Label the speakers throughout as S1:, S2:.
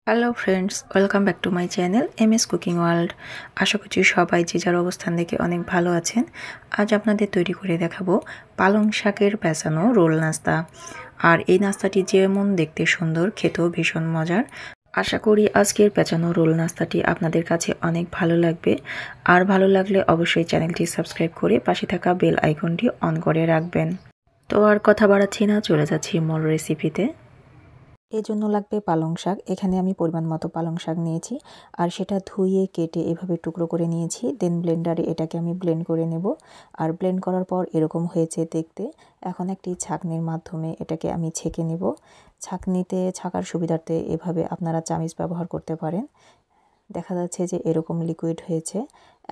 S1: Hello friends, welcome back to my channel MS cooking world. আশা করছি সবাই যে যার অবস্থান দেখে অনেক ভালো আছেন। আজ আপনাদের তৈরি করে দেখাবো পালং শাকের পেঁচানো রোল নাস্তা। আর এই নাস্তাটি যেমন দেখতে সুন্দর, খেতেও ভীষণ মজার। আশা করি আজকের পেঁচানো রোল নাস্তাটি আপনাদের কাছে অনেক ভালো লাগবে। আর ভালো লাগলে অবশ্যই চ্যানেলটি সাবস্ক্রাইব করে পাশে থাকা বেল আইকনটি অন করে রাখবেন। তো আর কথা বাড়াচ্ছি না, চলে যাচ্ছি মূল রেসিপিতে। এর জন্য লাগবে পালং শাক। এখানে আমি পরিমাণ মতো পালং শাক নিয়েছি আর সেটা ধুয়ে কেটে এভাবে টুকরো করে নিয়েছি। দেন ব্লেন্ডারে এটাকে আমি ব্লেন্ড করে নেব। আর ব্লেন্ড করার পর এরকম হয়েছে দেখতে। এখন একটি ছাঁকনির মাধ্যমে এটাকে আমি ছেঁকে নেব। ছাঁকনিতে ছাঁকার সুবিধার্থে এভাবে আপনারা চামিচ ব্যবহার করতে পারেন। দেখা যাচ্ছে যে এরকম লিকুইড হয়েছে।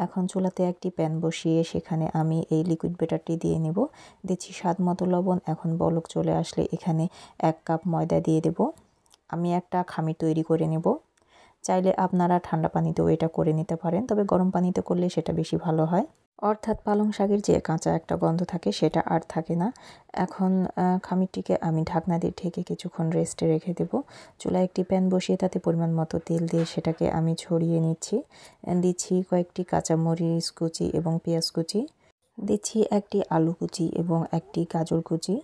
S1: এখন চুলাতে একটি প্যান বসিয়ে সেখানে আমি এই লিকুইড ব্যাটারটি দিয়ে নেব। দিচ্ছি স্বাদ মতো লবণ। এখন বলক চলে আসলে এখানে 1 কাপ ময়দা দিয়ে দেব। আমি একটা খামির তৈরি করে নেব। চাইলে আপনারা ঠান্ডা পানিতেও এটা করে নিতে পারেন, তবে গরম পানিতে করলে সেটা বেশি ভালো হয়। অর্থাৎ পালং শাকের যে কাঁচা একটা গন্ধ থাকে সেটা আর থাকে না। এখন খামিরটিকে আমি ঢাকনা দিয়ে ঢেকে কিছুক্ষণ রেস্টে রেখে দেব। চুলায় একটি প্যান বসিয়ে তাতে পরিমাণ মতো তেল দিয়ে সেটাকে আমি ছড়িয়ে নিচ্ছি। দিচ্ছি কয়েকটি কাঁচামরিচ কুচি এবং পেঁয়াজ কুচি। দিচ্ছি একটি আলু কুচি এবং একটি গাজর কুচি।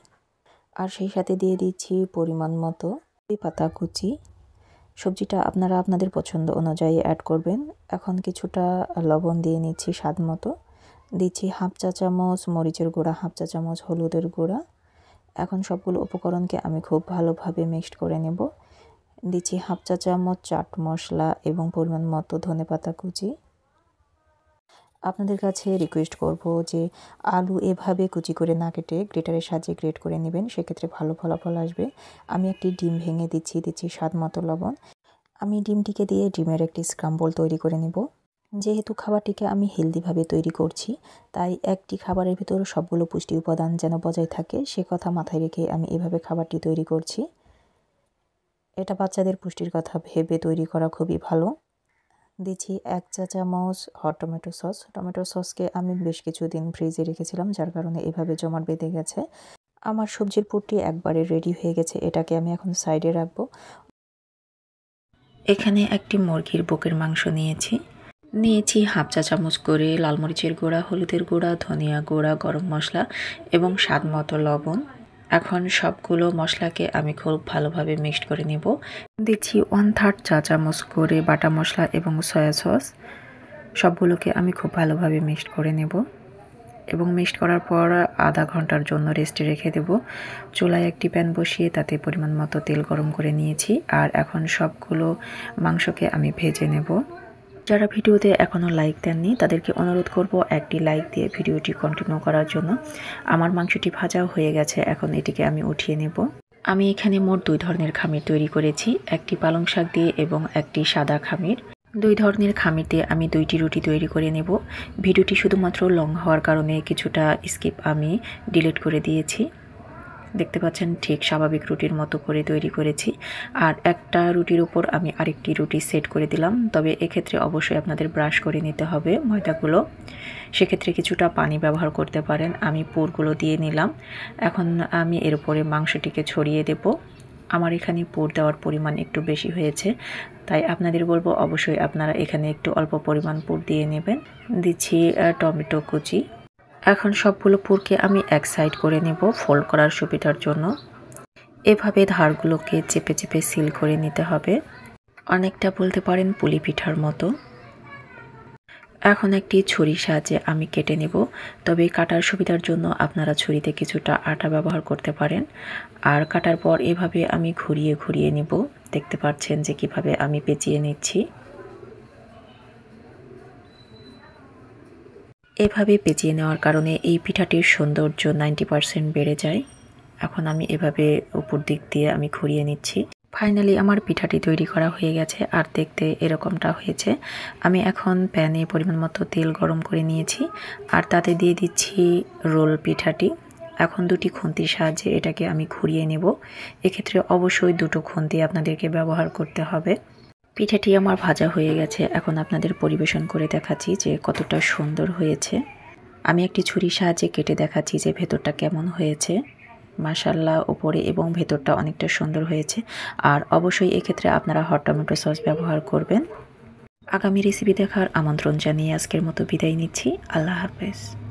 S1: আর সেই সাথে দিয়ে দিচ্ছি পরিমাণ মতো পাতা কুচি। সবজিটা আপনারা আপনাদের পছন্দ অনুযায়ী অ্যাড করবেন। এখন কিছুটা লবণ দিয়ে নিচ্ছি স্বাদ মতো। দিচ্ছি হাফ চা চামচ মরিচের গুঁড়া, হাফ চা চামচ হলুদের গুঁড়া। এখন সবগুলো উপকরণকে আমি খুব ভালোভাবে মিক্সড করে নেব। দিচ্ছি হাফ চা চামচ চাট মশলা এবং পরিমাণ মতো ধনেপাতা কুচি। আপনাদের কাছে রিকোয়েস্ট করব যে আলু এভাবে কুচি করে না কেটে গ্রেটারের সাহায্যে গ্রেট করে নেবেন, সেক্ষেত্রে ভালো ফলাফল আসবে। আমি একটি ডিম ভেঙে দিচ্ছি স্বাদ মতো লবণ। আমি ডিমটিকে দিয়ে ডিমের একটি স্ক্রাম্বল তৈরি করে নেব। যেহেতু খাবারটিকে আমি হেলদিভাবে তৈরি করছি, তাই একটি খাবারের ভিতর সবগুলো পুষ্টি উপাদান যেন বজায় থাকে সে কথা মাথায় রেখে আমি এভাবে খাবারটি তৈরি করছি। এটা বাচ্চাদের পুষ্টির কথা ভেবে তৈরি করা খুবই ভালো। দিচ্ছি 1 চা চামচ হট টমেটো সস। টমেটো সসকে আমি বেশ কিছুদিন ফ্রিজে রেখেছিলাম, যার কারণে এভাবে জমাট বেঁধে গেছে। আমার সবজির পুরটি একবারে রেডি হয়ে গেছে, এটাকে আমি এখন সাইডে রাখবো। এখানে একটি মুরগির বুকের মাংস নিয়েছি হাফ চা চামচ করে লাল মরিচের গুঁড়া, হলুদের গুঁড়া, ধনিয়া গুঁড়া, গরম মশলা এবং স্বাদ মতো লবণ। এখন সবগুলো মশলাকে আমি খুব ভালোভাবে মিক্সড করে নেব। দিচ্ছি 1/3 চা চামচ করে বাটা মশলা এবং সয়া সস। সবগুলোকে আমি খুব ভালোভাবে মিক্সড করে নেব এবং মিক্সড করার পর আধা ঘন্টার জন্য রেস্টে রেখে দেব। চুলায় একটি প্যান বসিয়ে তাতে পরিমাণ মতো তেল গরম করে নিয়েছি। আর এখন সবগুলো মাংসকে আমি ভেজে নেব। যারা ভিডিওতে এখনও লাইক দেননি তাদেরকে অনুরোধ করব একটি লাইক দিয়ে ভিডিওটি কন্টিনিউ করার জন্য। আমার মাংসটি ভাজাও হয়ে গেছে, এখন এটিকে আমি উঠিয়ে নেব। আমি এখানে মোট 2 ধরনের খামির তৈরি করেছি, একটি পালং শাক দিয়ে এবং একটি সাদা খামির। 2 ধরনের খামির দিয়ে আমি 2টি রুটি তৈরি করে নেব। ভিডিওটি শুধুমাত্র লং হওয়ার কারণে কিছুটা স্কিপ আমি ডিলিট করে দিয়েছি। দেখতে পাচ্ছেন ঠিক স্বাভাবিক রুটির মতো করে তৈরি করেছি। আর একটা রুটির উপর আমি আরেকটি রুটি সেট করে দিলাম, তবে এক্ষেত্রে অবশ্যই আপনাদের ব্রাশ করে নিতে হবে ময়দাগুলো। সেক্ষেত্রে কিছুটা পানি ব্যবহার করতে পারেন। আমি পুরগুলো দিয়ে নিলাম। এখন আমি এর উপরে মাংসটিকে ছড়িয়ে দেব। আমার এখানে পুর দেওয়ার পরিমাণ একটু বেশি হয়েছে, তাই আপনাদের বলবো অবশ্যই আপনারা এখানে একটু অল্প পরিমাণ পুর দিয়ে নেবেন। দিচ্ছি টমেটো কুচি। এখন সবগুলো পুরকে আমি এক সাইড করে নেব ফোল্ড করার সুবিধার জন্য। এভাবে ধারগুলোকে চেপে চেপে সিল করে নিতে হবে, অনেকটা বলতে পারেন পুলি পিঠার মতো। এখন একটি ছুরির সাহায্যে আমি কেটে নেব, তবে কাটার সুবিধার জন্য আপনারা ছুরিতে কিছুটা আটা ব্যবহার করতে পারেন। আর কাটার পর এভাবে আমি ঘুরিয়ে ঘুরিয়ে নেব। দেখতে পাচ্ছেন যে কিভাবে আমি পেঁচিয়ে নিচ্ছি। এভাবে পেঁচিয়ে নেওয়ার কারণে এই পিঠাটির সৌন্দর্য 90% বেড়ে যায়। এখন আমি এভাবে উপর দিক দিয়ে আমি ঘুরিয়ে নিচ্ছি। ফাইনালি আমার পিঠাটি তৈরি করা হয়ে গেছে আর দেখতে এরকমটা হয়েছে। আমি এখন প্যানে পরিমাণ মতো তেল গরম করে নিয়েছি আর তাতে দিয়ে দিচ্ছি রোল পিঠাটি। এখন 2টি খুন্তির সাহায্যে এটাকে আমি ঘুরিয়ে নেব। এক্ষেত্রে অবশ্যই 2টো খুন্তি আপনাদেরকে ব্যবহার করতে হবে। পিঠাটি আমার ভাজা হয়ে গেছে, এখন আপনাদের পরিবেশন করে দেখাচ্ছি যে কতটা সুন্দর হয়েছে। আমি একটি ছুরির সাহায্যে কেটে দেখাচ্ছি যে ভেতরটা কেমন হয়েছে। মাশাআল্লাহ উপরে এবং ভেতরটা অনেকটা সুন্দর হয়েছে। আর অবশ্যই এক্ষেত্রে আপনারা হট টমেটো সস ব্যবহার করবেন। আগামী রেসিপি দেখার আমন্ত্রণ জানিয়ে আজকের মতো বিদায় নিচ্ছি। আল্লাহ হাফেজ।